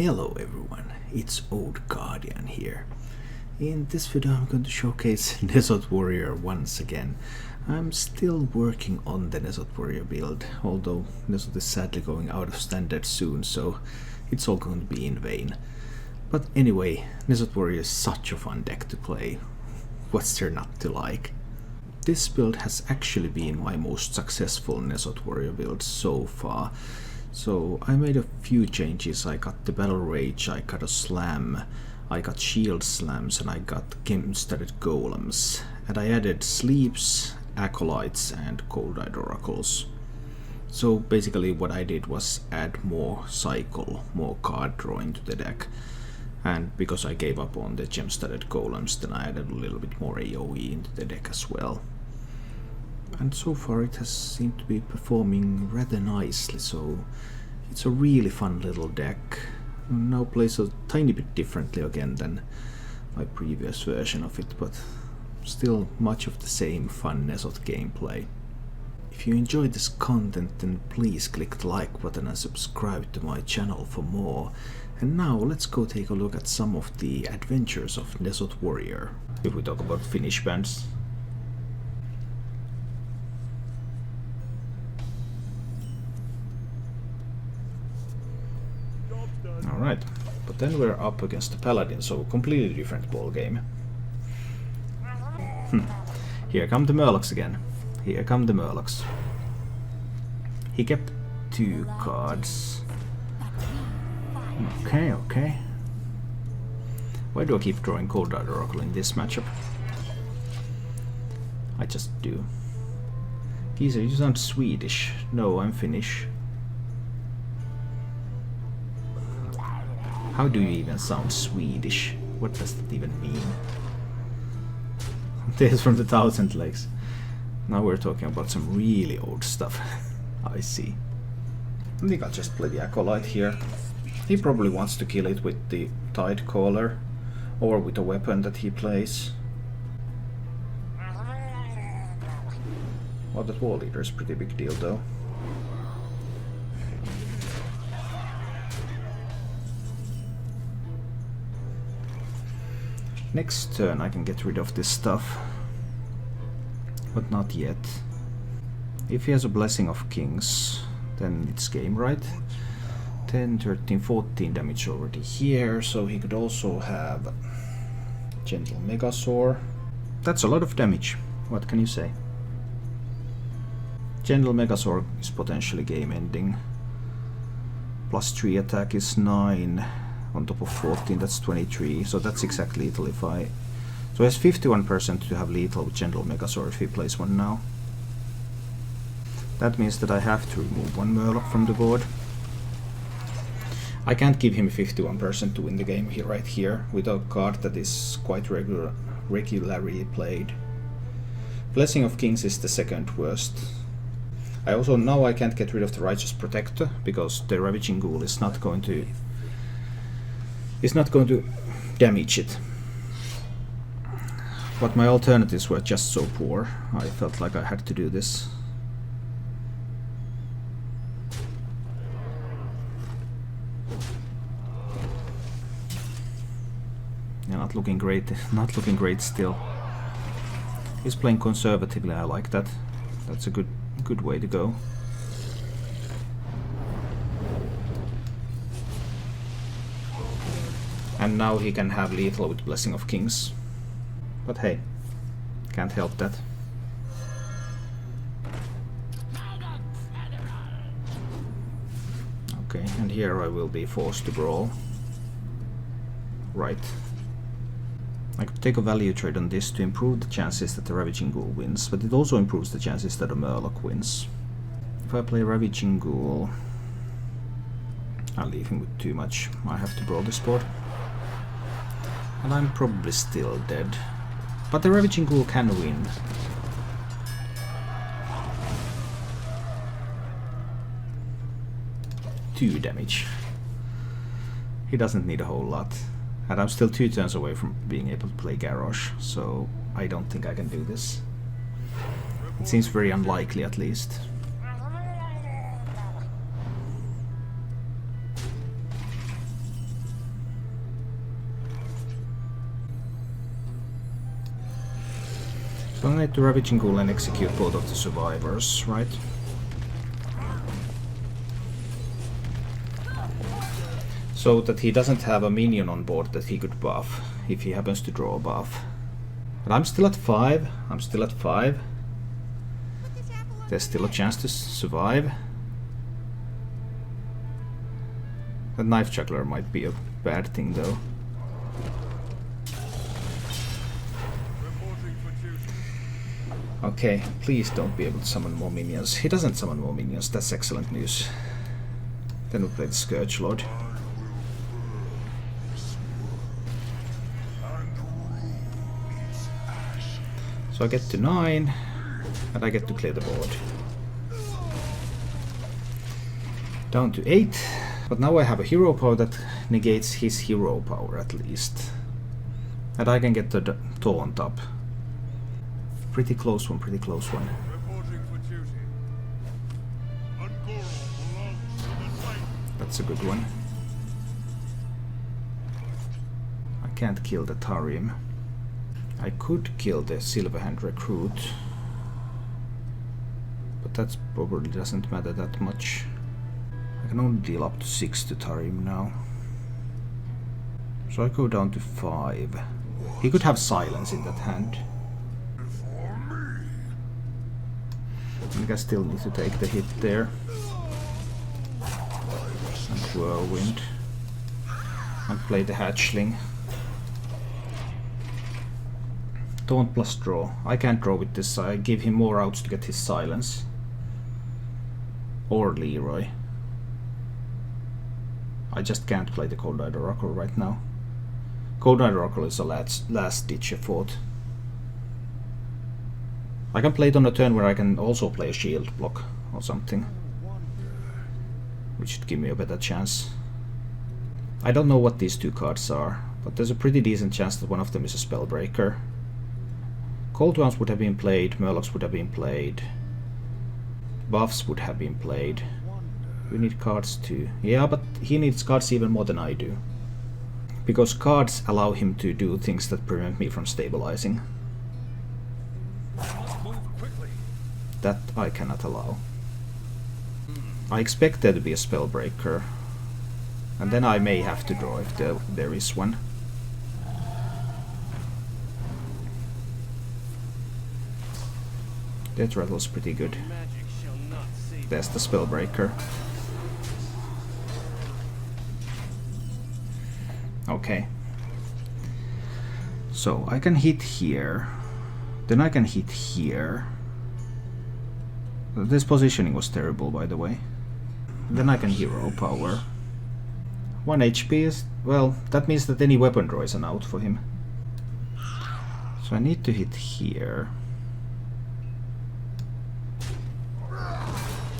Hello everyone, it's Old Guardian here. In this video I'm going to showcase Nesot Warrior once again. I'm still working on the Nesot Warrior build, although Nesot is sadly going out of standard soon, so it's all going to be in vain. But anyway, Nesot Warrior is such a fun deck to play. What's there not to like? This build has actually been my most successful Nesot Warrior build so far. So I made a few changes. I got the Battle Rage, I got a Slam, I got Shield Slams, and I got Gem-Studded Golems. And I added Sleeps, Acolytes, and Cold-Eyed Oracles. So basically what I did was add more cycle, more card drawing to the deck. And because I gave up on the Gem-Studded Golems, then I added a little bit more AoE into the deck as well. And so far it has seemed to be performing rather nicely, so it's a really fun little deck. Now plays a tiny bit differently again than my previous version of it, but still much of the same fun Nesot gameplay. If you enjoyed this content, then please click the like button and subscribe to my channel for more. And now let's go take a look at some of the adventures of Nesot Warrior. If we talk about Finnish bands. Alright, but then we're up against the Paladin, so a completely different ball game. Here come the Murlocs again. Here come the Murlocs. He kept 2 cards. Okay. Why do I keep drawing Cold-Eyed Oracle in this matchup? I just do. Geezer, you sound Swedish. No, I'm Finnish. How do you even sound Swedish? What does that even mean? Tales from the Thousand Lakes. Now we're talking about some really old stuff. I see. I think I'll just play the Acolyte here. He probably wants to kill it with the Tide Caller, or with a weapon that he plays. Well, that Wall Eater is a pretty big deal though. Next turn I can get rid of this stuff, but not yet. If he has a Blessing of Kings, then it's game, right? 10, 13, 14 damage already here, so he could also have Gentle Megasaur. That's a lot of damage, what can you say? Gentle Megasaur is potentially game ending. +3 attack is 9. On top of 14, that's 23, so that's exactly lethal if I... So he has 51% to have lethal with Gentle Megasaur if he plays one now. That means that I have to remove one Murloc from the board. I can't give him 51% to win the game here, right here, with a card that is quite regularly played. Blessing of Kings is the second worst. I also know I can't get rid of the Righteous Protector, because the Ravaging Ghoul is not going to damage it. But my alternatives were just so poor, I felt like I had to do this. Yeah, not looking great still. He's playing conservatively, I like that. That's a good way to go. And now he can have lethal with Blessing of Kings. But hey, can't help that. Okay, and here I will be forced to brawl. Right. I could take a value trade on this to improve the chances that the Ravaging Ghoul wins, but it also improves the chances that a Murloc wins. If I play Ravaging Ghoul, I'll leave him with too much. I have to brawl this board. And I'm probably still dead. But the Ravaging Ghoul can win. Two damage. He doesn't need a whole lot. And I'm still 2 turns away from being able to play Garrosh, so I don't think I can do this. It seems very unlikely at least. So I need to Ravaging Ghoul and execute both of the survivors, right? So that he doesn't have a minion on board that he could buff, if he happens to draw a buff. But I'm still at 5, I'm still at 5. There's still a chance to survive. The Knife Juggler might be a bad thing though. Okay, please don't be able to summon more minions. He doesn't summon more minions, that's excellent news. Then we play the Scourge Lord. So I get to 9, and I get to clear the board. Down to 8, but now I have a hero power that negates his hero power at least. And I can get the taunt up. Pretty close one, pretty close one. That's a good one. I can't kill the Tarim. I could kill the Silverhand Recruit, but that probably doesn't matter that much. I can only deal up to 6 to Tarim now. So I go down to 5. He could have silence in that hand. I think I still need to take the hit there. And Whirlwind. And play the Hatchling. Taunt plus draw. I can't draw with this, I give him more outs to get his silence. Or Leroy. I just can't play the Cold-Eyed Oracle right now. Cold-Eyed Oracle is a last ditch effort. I can play it on a turn where I can also play a shield block or something, which should give me a better chance. I don't know what these two cards are, but there's a pretty decent chance that one of them is a Spellbreaker. Cold ones would have been played, Murlocs would have been played, buffs would have been played. We need cards too. Yeah, but he needs cards even more than I do. Because cards allow him to do things that prevent me from stabilizing. That I cannot allow. I expect there to be a Spellbreaker, and then I may have to draw if there is one. Death Rattle's pretty good. There's the Spellbreaker. Okay. So I can hit here. Then I can hit here. This positioning was terrible, by the way. Then I can hero power. 1 HP is... well, that means that any weapon draw is an out for him. So I need to hit here.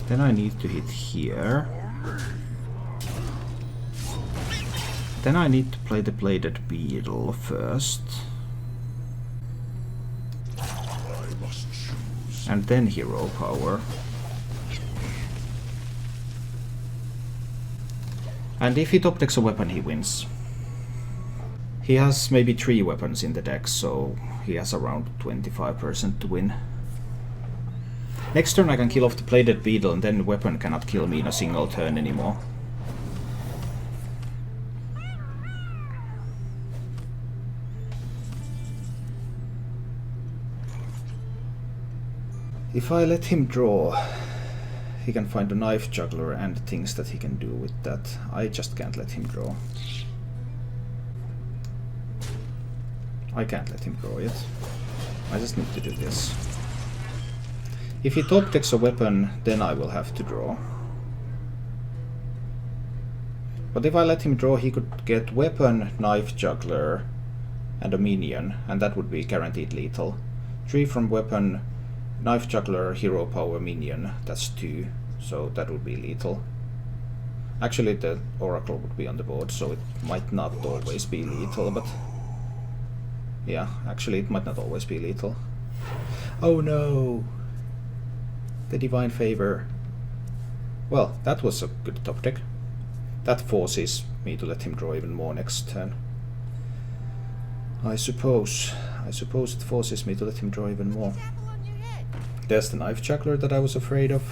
Then I need to hit here. Then I need to play the Bladed Beetle first. And then hero power. And if he top decks a weapon, he wins. He has maybe 3 weapons in the deck, so he has around 25% to win. Next turn I can kill off the Bladed Beetle, and then the weapon cannot kill me in a single turn anymore. If I let him draw, he can find a Knife Juggler and things that he can do with that. I just can't let him draw. I can't let him draw yet. I just need to do this. If he top decks a weapon, then I will have to draw. But if I let him draw, he could get weapon, Knife Juggler, and a minion, and that would be guaranteed lethal. 3 from weapon, Knife Juggler, hero power, minion, that's 2, so that would be lethal. Actually the Oracle would be on the board, so it might not always be lethal, but... yeah, actually it might not always be lethal. Oh no! The Divine Favor. Well, that was a good top deck. That forces me to let him draw even more next turn. I suppose. I suppose it forces me to let him draw even more. There's the knife juggler that I was afraid of.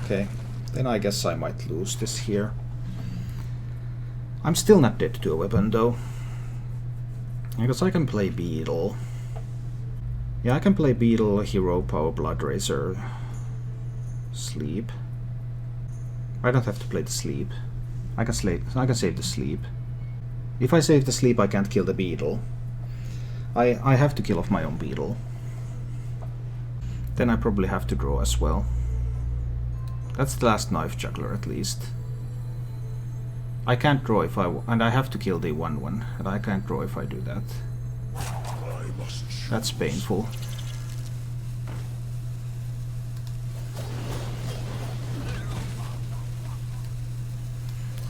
Okay, then I guess I might lose this here. I'm still not dead to a weapon though. Because I can play Beetle. Yeah, I can play Beetle, Hero, Power, Blood Razor, Sleep. I don't have to play the Sleep. I can save the Sleep. If I save the Sleep, I can't kill the Beetle. I have to kill off my own Beetle. Then I probably have to draw as well. That's the last knife juggler at least. I can't draw if and I have to kill the 1/1, and I can't draw if I do that. That's painful.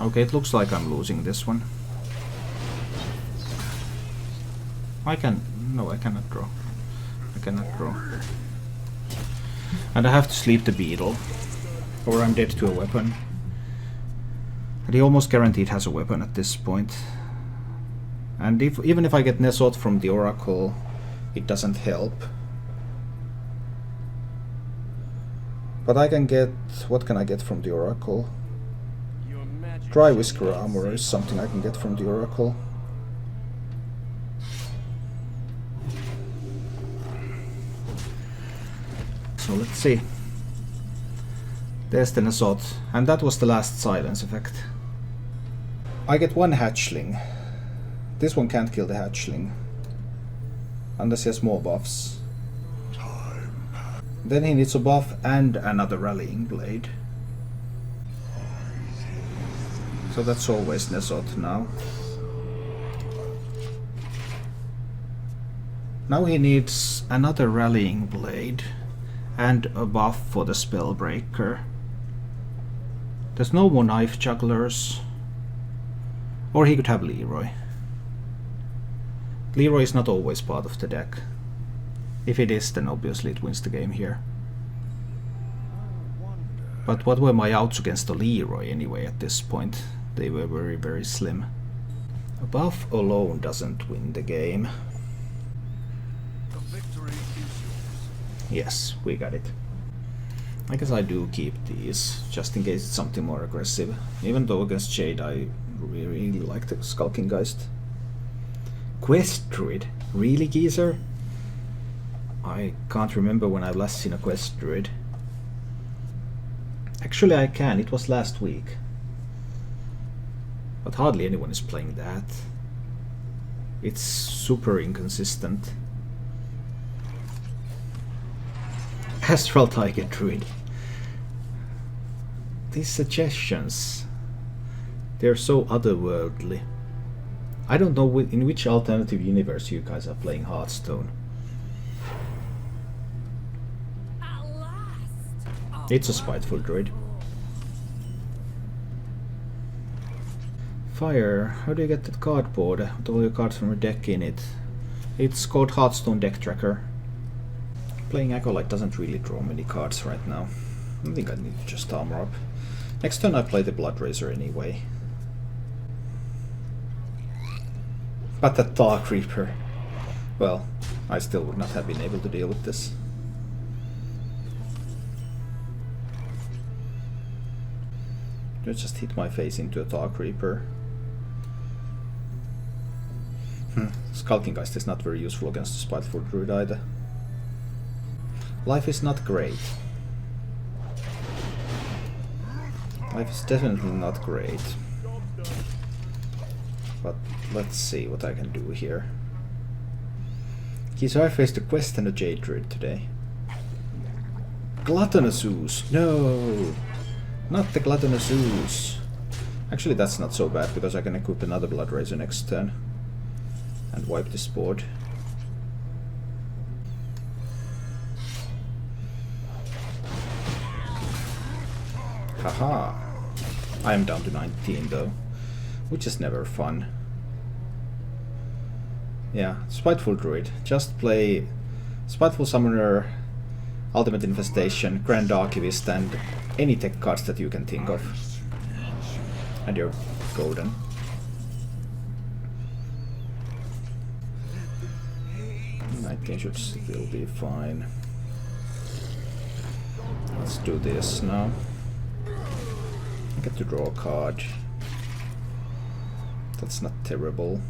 Okay, it looks like I'm losing this one. No, I cannot draw. I cannot draw. And I have to sleep the Beetle, or I'm dead to a weapon. And he almost guaranteed has a weapon at this point. And even if I get Nesot from the Oracle, it doesn't help. But I can get... what can I get from the Oracle? Dry Whisker Armor is something I can get from the Oracle. So let's see. There's the Nesot, and that was the last silence effect. I get one hatchling. This one can't kill the hatchling. Unless he has more buffs. Then he needs a buff and another Rallying Blade. So that's always Nesot now. Now he needs another Rallying Blade and a buff for the Spellbreaker. There's no more knife jugglers. Or he could have Leroy. Leroy is not always part of the deck. If it is, then obviously it wins the game here. But what were my outs against the Leroy anyway at this point? They were very, very slim. A buff alone doesn't win the game. Yes, we got it. I guess I do keep these, just in case it's something more aggressive. Even though against Jade I really like the Skulking Geist. Quest Druid? Really, geezer? I can't remember when I've last seen a Quest Druid. Actually I can, it was last week. But hardly anyone is playing that. It's super inconsistent. Astral Tiger Druid. These suggestions, they're so otherworldly. I don't know in which alternative universe you guys are playing Hearthstone. It's a Spiteful Druid. Fire. How do you get that cardboard with all your cards from your deck in it? It's called Hearthstone Deck Tracker. Playing Acolyte doesn't really draw many cards right now. I think I need to just armor up. Next turn I play the Blood Razor anyway. But that Dark Reaper. Well, I still would not have been able to deal with this. I just hit my face into a Dark Reaper. Skulking Geist is not very useful against the Spiteful Druid either. Life is not great. Life is definitely not great. But let's see what I can do here. Okay, so I faced a Quest and a Jade Druid today. Gluttonous Ooze! No! Not the Gluttonous Ooze! Actually that's not so bad, because I can equip another Blood Razor next turn. And wipe this board. Haha! I am down to 19 though, which is never fun. Yeah, Spiteful Druid. Just play Spiteful Summoner, Ultimate Infestation, Grand Archivist, and any tech cards that you can think of. And you're golden. I think should still be fine. Let's do this now. I get to draw a card. That's not terrible.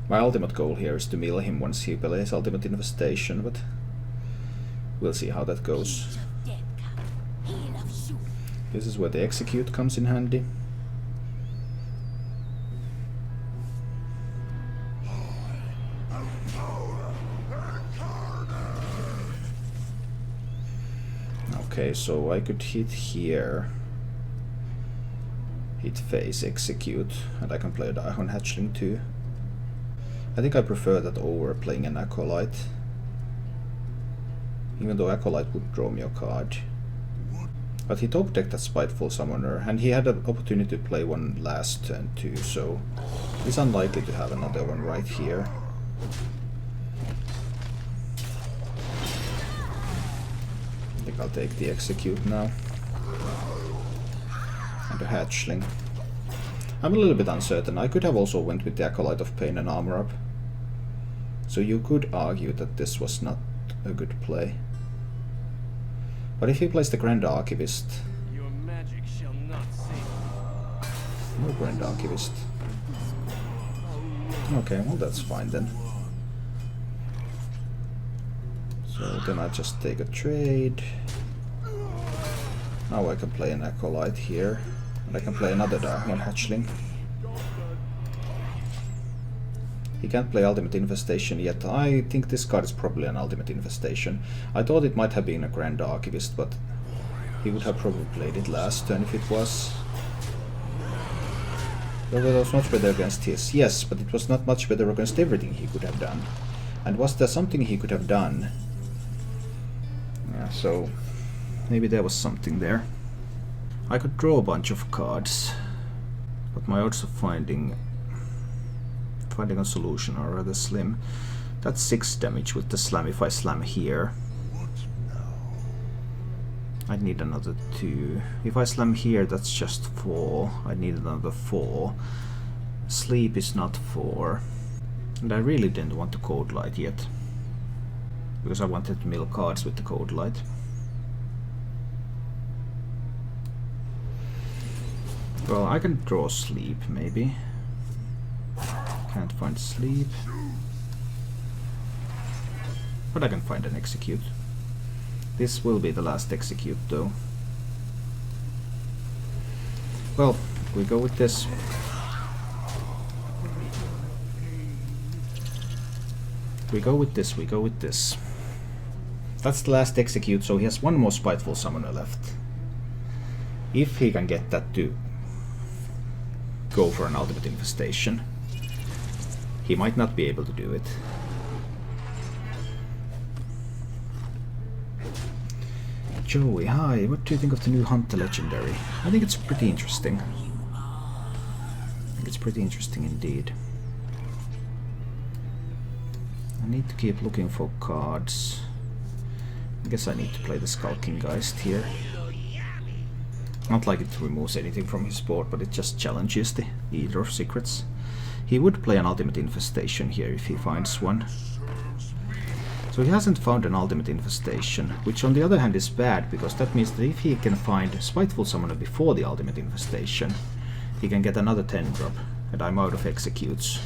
My ultimate goal here is to mill him once he plays Ultimate Infestation, but we'll see how that goes. This is where the Execute comes in handy. Okay, so I could hit here, hit face, execute, and I can play a Daihon Hatchling too. I think I prefer that over playing an Acolyte, even though Acolyte would draw me a card. But he top decked that Spiteful Summoner, and he had an opportunity to play one last turn too, so he's unlikely to have another one right here. I think I'll take the Execute now. And a Hatchling. I'm a little bit uncertain. I could have also went with the Acolyte of Pain and Armor Up. So you could argue that this was not a good play. But if he plays the Grand Archivist... Your magic shall not save. No Grand Archivist. Okay, well that's fine then. So then I just take a trade. Now I can play an Acolyte here. And I can play another Daihon Hatchling. He can't play Ultimate Infestation yet. I think this card is probably an Ultimate Infestation. I thought it might have been a Grand Archivist, but he would have probably played it last turn if it was. Well, it was much better against his. Yes, but it was not much better against everything he could have done. And was there something he could have done? Yeah, so maybe there was something there. I could draw a bunch of cards, but my odds of finding a solution are rather slim. That's 6 damage with the slam if I slam here. I'd need another 2. If I slam here, that's just 4. I need another 4. Sleep is not 4. And I really didn't want the Code Light yet, because I wanted to mill cards with the Code Light. Well, I can draw Sleep, maybe. Can't find Sleep. But I can find an Execute. This will be the last Execute, though. Well, we go with this. We go with this, we go with this. That's the last Execute, so he has one more Spiteful Summoner left. If he can get that to go for an Ultimate Infestation. He might not be able to do it. Joey, hi, what do you think of the new Hunter Legendary? I think it's pretty interesting. I think it's pretty interesting indeed. I need to keep looking for cards. I guess I need to play the Skulking Geist here. Not like it removes anything from his board, but it just challenges the Eater of Secrets. He would play an Ultimate Infestation here if he finds one. So he hasn't found an Ultimate Infestation, which on the other hand is bad, because that means that if he can find Spiteful Summoner before the Ultimate Infestation, he can get another 10-drop, and I'm out of Executes.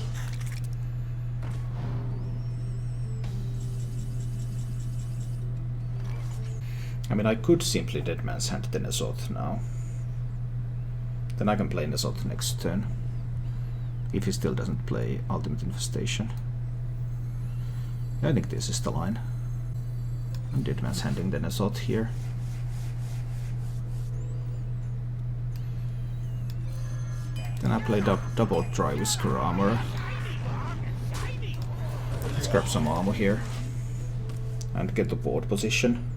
I mean, I could simply Deadman's Hand the Nezoth now. Then I can play Nezoth next turn. If he still doesn't play Ultimate Infestation. I think this is the line. I'm Deadman's Handing the Nezoth here. Then I play double Triwhisker Armor. Let's grab some armor here. And get the board position.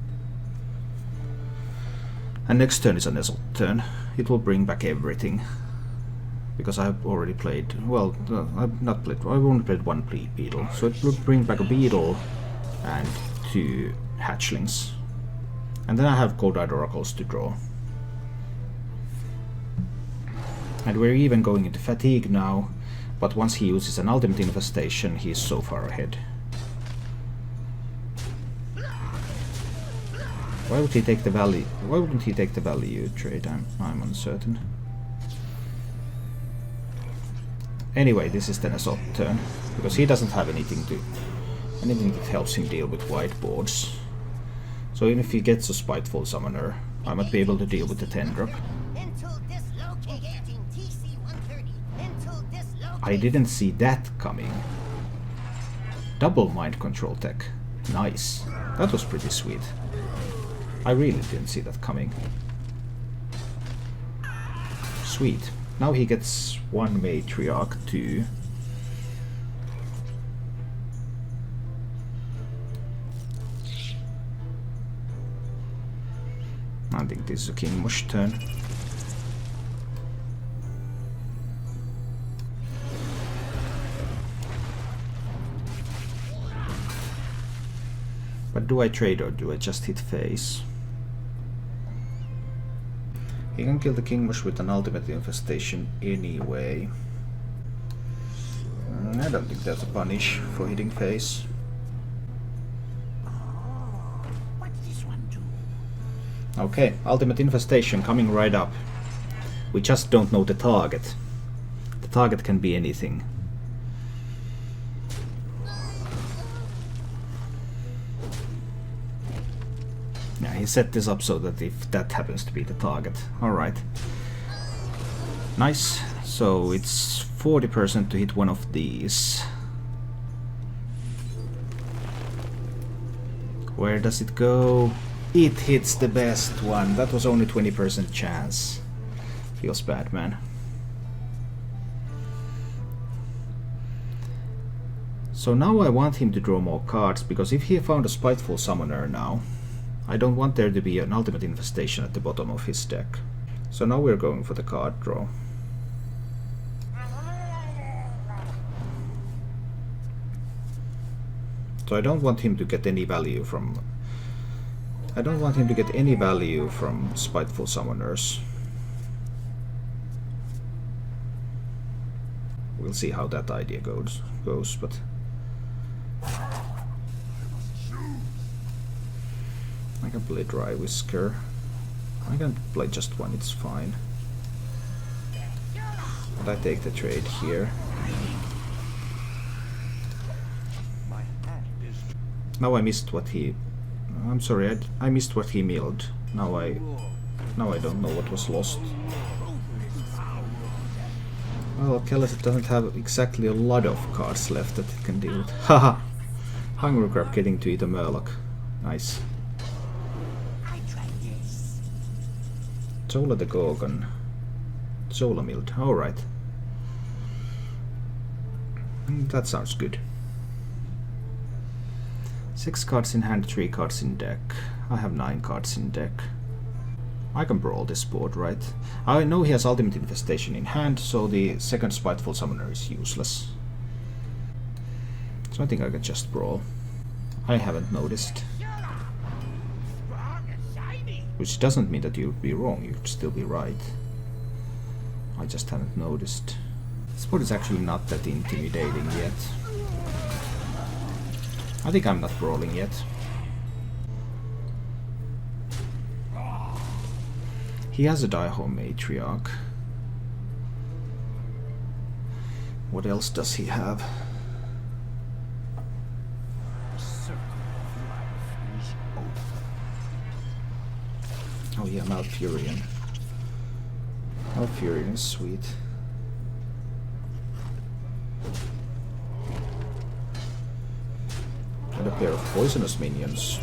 And next turn is a Nezoth turn. It will bring back everything. Because I've already played, well, I've not played, I've only played one Beetle. So it will bring back a Beetle and 2 Hatchlings. And then I have Cold-Eyed Oracles to draw. And we're even going into fatigue now, but once he uses an ultimate infestation, he's so far ahead. Why would he take the value? Why wouldn't he take the value trade? I'm uncertain. Anyway, this is Tenesot's turn, because he doesn't have anything that helps him deal with white boards. So even if he gets a Spiteful Summoner, I might be able to deal with the 10-drop. I didn't see that coming. Double mind control tech. Nice. That was pretty sweet. I really didn't see that coming. Sweet. Now he gets one Matriarch too. I think this is a King Mush turn. But do I trade or do I just hit face? He can kill the King Mush with an ultimate infestation anyway. I don't think that's a punish for hitting face. Okay, ultimate infestation coming right up. We just don't know the target. The target can be anything. Yeah, he set this up so that if that happens to be the target. Alright. Nice. So it's 40% to hit one of these. Where does it go? It hits the best one. That was only 20% chance. Feels bad, man. So now I want him to draw more cards, because if he found a Spiteful Summoner now, I don't want there to be an ultimate infestation at the bottom of his deck. So now we're going for the card draw. So I don't want him to get any value from... I don't want him to get any value from Spiteful Summoners. We'll see how that idea goes, but... I can play Dry Whisker. I can play just one, it's fine. But I take the trade here. Now I missed what he... I'm sorry, I missed what he milled. Now I don't know what was lost. Well, Kellis doesn't have exactly a lot of cards left that it can deal with. Haha! Hungry Crab getting to eat a Murloc. Nice. Zola the Gorgon. Zola milled. Alright. That sounds good. 6 cards in hand, 3 cards in deck. I have 9 cards in deck. I can brawl this board, right? I know he has Ultimate Infestation in hand, so the second Spiteful Summoner is useless. So I think I can just brawl. I haven't noticed. Which doesn't mean that you'd be wrong, you'd still be right. I just haven't noticed. This board is actually not that intimidating yet. I think I'm not brawling yet. He has a Die-Home Matriarch. What else does he have? Oh yeah, Malfurion. Malfurion is sweet. And a pair of poisonous minions.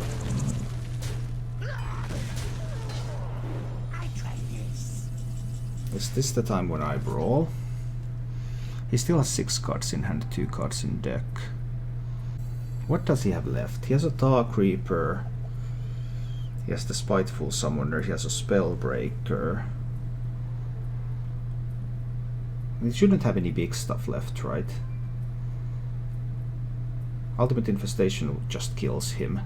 Is this the time when I brawl? He still has 6 cards in hand, 2 cards in deck. What does he have left? He has a Tar Creeper. He has the Spiteful Summoner. He has a Spellbreaker. He shouldn't have any big stuff left, right? Ultimate Infestation just kills him.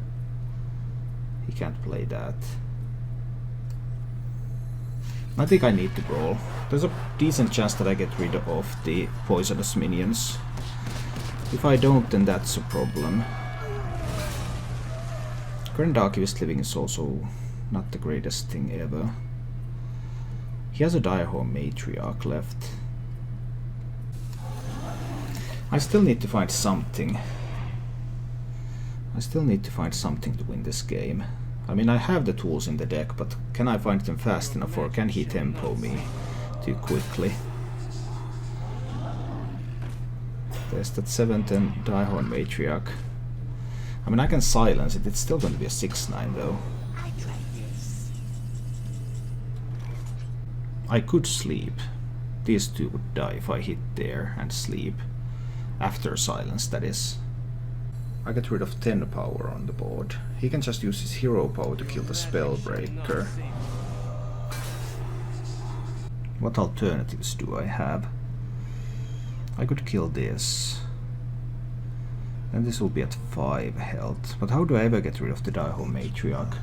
He can't play that. I think I need to brawl. There's a decent chance that I get rid of the poisonous minions. If I don't, then that's a problem. Current Archivist living is also not the greatest thing ever. He has a Direhorn Matriarch left. I still need to find something. I still need to find something to win this game. I mean, I have the tools in the deck, but can I find them fast enough, or can he tempo me too quickly? There's that 7/10 Direhorn Matriarch. I mean, I can silence it. It's still going to be a 6/9 though. I could sleep. These two would die if I hit there and sleep. After silence, that is. I get rid of 10 power on the board. He can just use his hero power to kill the Spellbreaker. What alternatives do I have? I could kill this. And this will be at 5 health. But how do I ever get rid of the Direhorn Matriarch?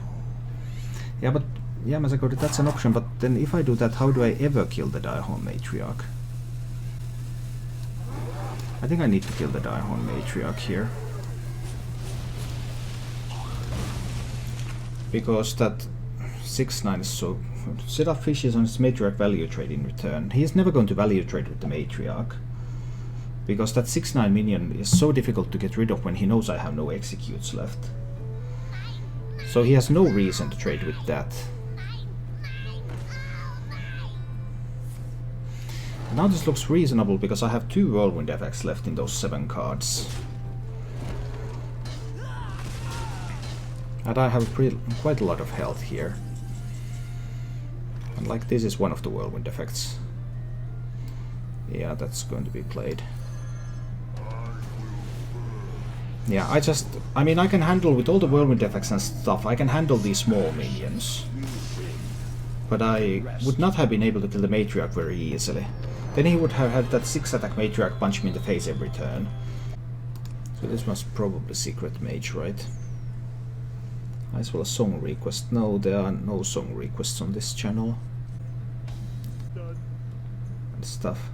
Yeah, but yeah, Masakori, that's an option, but then if I do that, how do I ever kill the Direhorn Matriarch? I think I need to kill the Direhorn Matriarch here. Because that 6/9 is so good. Set up fishes on his Matriarch value trade in return. He is never going to value trade with the Matriarch. Because that 6/9 minion is so difficult to get rid of when he knows I have no executes left. So he has no reason to trade with that. Now this looks reasonable because I have 2 Whirlwind effects left in those 7 cards. And I have quite a lot of health here. And like this is one of the Whirlwind effects. Yeah, that's going to be played. Yeah, I mean, I can handle, with all the Whirlwind effects and stuff, I can handle these small minions. But I would not have been able to kill the Matriarch very easily. Then he would have had that 6-attack Matriarch punch me in the face every turn. So this was probably Secret Mage, right? As well as song request. No, there are no song requests on this channel. And stuff.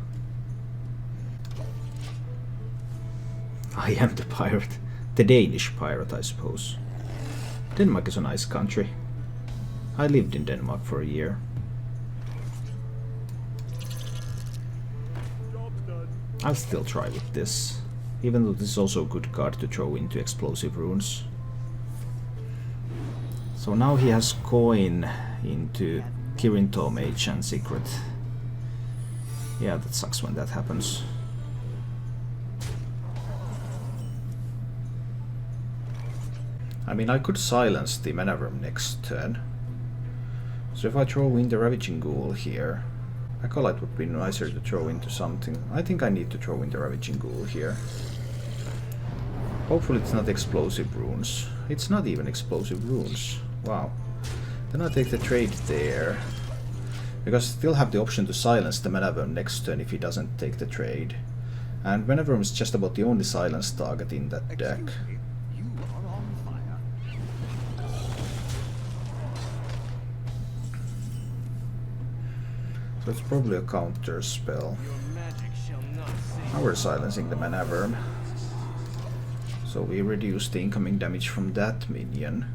I am the pirate. The Danish pirate, I suppose. Denmark is a nice country. I lived in Denmark for a year. I'll still try with this, even though this is also a good card to throw into explosive runes. So now he has coin into Kirin Mage and Secret. Yeah, that sucks when that happens. I mean, I could silence the Manavram next turn. So if I throw in the Ravaging Ghoul here, Acolyte would be nicer to throw into something. I think I need to throw in the Ravaging Ghoul here. Hopefully it's not explosive runes. It's not even explosive runes. Wow. Then I take the trade there. Because I still have the option to silence the Manavram next turn if he doesn't take the trade. And Manavram is just about the only silence target in that deck. So it's probably a counter spell. Now we're silencing the Manavram. So we reduce the incoming damage from that minion.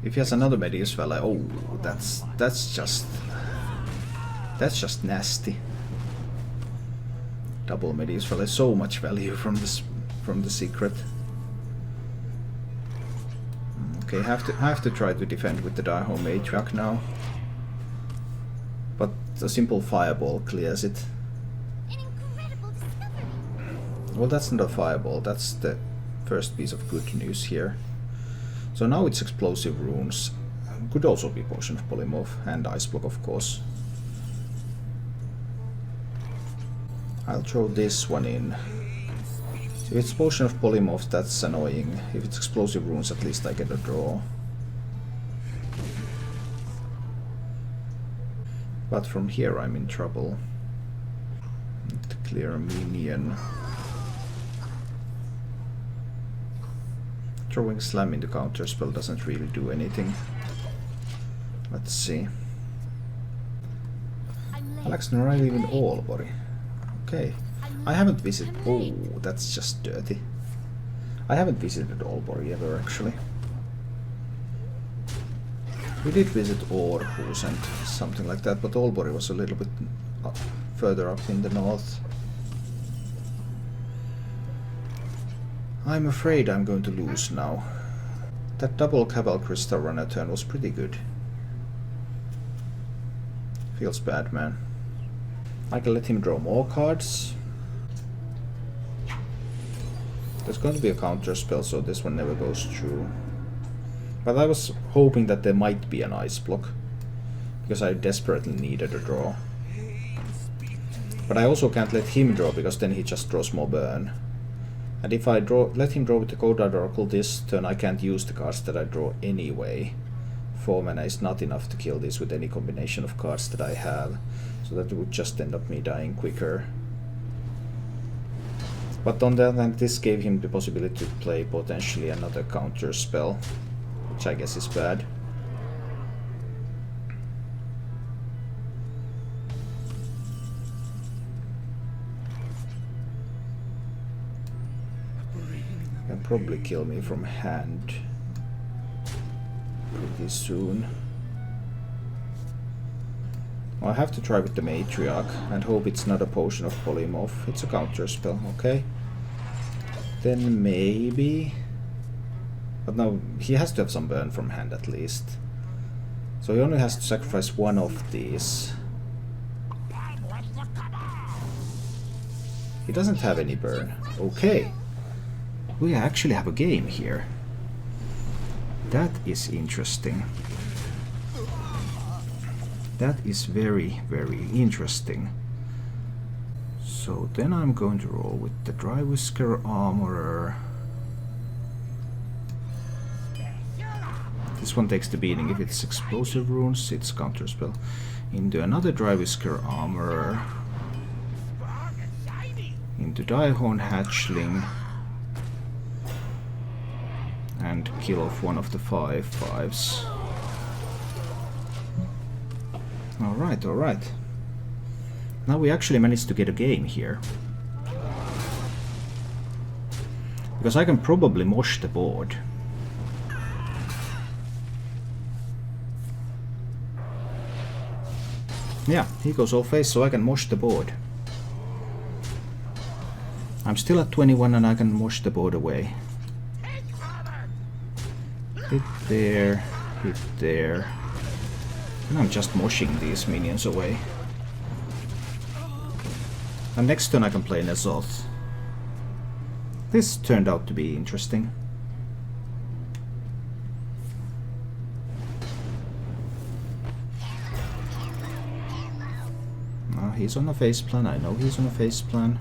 If he has another Medius Valley, oh, that's just nasty. Double Medius Valley, so much value from the secret. Okay, have to try to defend with the Direhorn Matriarch now. But a simple fireball clears it. Well, that's not a fireball, that's the first piece of good news here. So now it's explosive runes. Could also be Potion of Polymorph and Ice Block, of course. I'll throw this one in. If it's Potion of Polymorph, that's annoying. If it's explosive runes, at least I get a draw. But from here I'm in trouble. Need to clear a minion. Throwing Slam into counterspell doesn't really do anything. Let's see. Alex arrive even Aalborg. Okay. I haven't visited... Oh, that's just dirty. I haven't visited Aalborg ever, actually. We did visit Aarhus and something like that, but Aalborg was a little bit further up in the north. I'm afraid I'm going to lose now. That double Cabal Crystal Runner turn was pretty good. Feels bad, man. I can let him draw more cards. There's going to be a counter spell, so this one never goes through. But I was hoping that there might be an ice block, because I desperately needed a draw. But I also can't let him draw, because then he just draws more burn. And if I let him draw with the Cold-Eyed Oracle this turn, I can't use the cards that I draw anyway. 4 mana is not enough to kill this with any combination of cards that I have, so that would just end up me dying quicker. But on the other hand, this gave him the possibility to play potentially another counter spell, which I guess is bad. Can probably kill me from hand pretty soon. Well, I have to try with the Matriarch and hope it's not a Potion of Polymorph. It's a counter spell, okay. Then maybe... But no, he has to have some burn from hand at least. So he only has to sacrifice one of these. He doesn't have any burn. Okay. We actually have a game here. That is interesting. That is very, very interesting. So then I'm going to roll with the Dry Whisker Armorer. This one takes the beating. If it's Explosive Runes, it's counterspell. Into another Dry Whisker Armorer. Into Diehorn Hatchling. And kill off one of the 5/5s. Alright, alright. Now we actually managed to get a game here. Because I can probably mosh the board. Yeah, he goes all face, so I can mosh the board. I'm still at 21 and I can mosh the board away. Hit there, hit there. And I'm just moshing these minions away. And next turn I can play N'Zoth. This turned out to be interesting. He's on a face plan, I know he's on a face plan.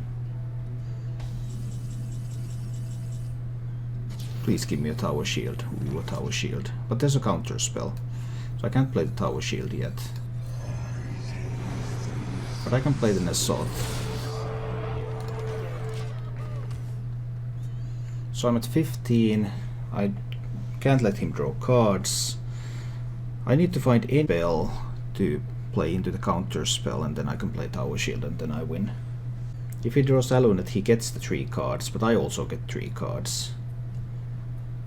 Please give me a Tower Shield. Ooh, a Tower Shield. But there's a counter spell, so I can't play the Tower Shield yet. But I can play the N'Zoth. So I'm at 15. I can't let him draw cards. I need to find a spell to play into the counter spell, and then I can play Tower Shield, and then I win. If he draws Alunet, he gets the 3 cards, but I also get 3 cards.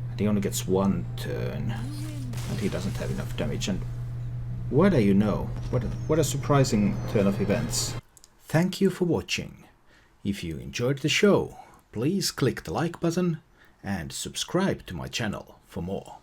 And he only gets 1 turn, and he doesn't have enough damage. And what do you know? What a surprising turn of events. Thank you for watching. If you enjoyed the show, please click the like button and subscribe to my channel for more.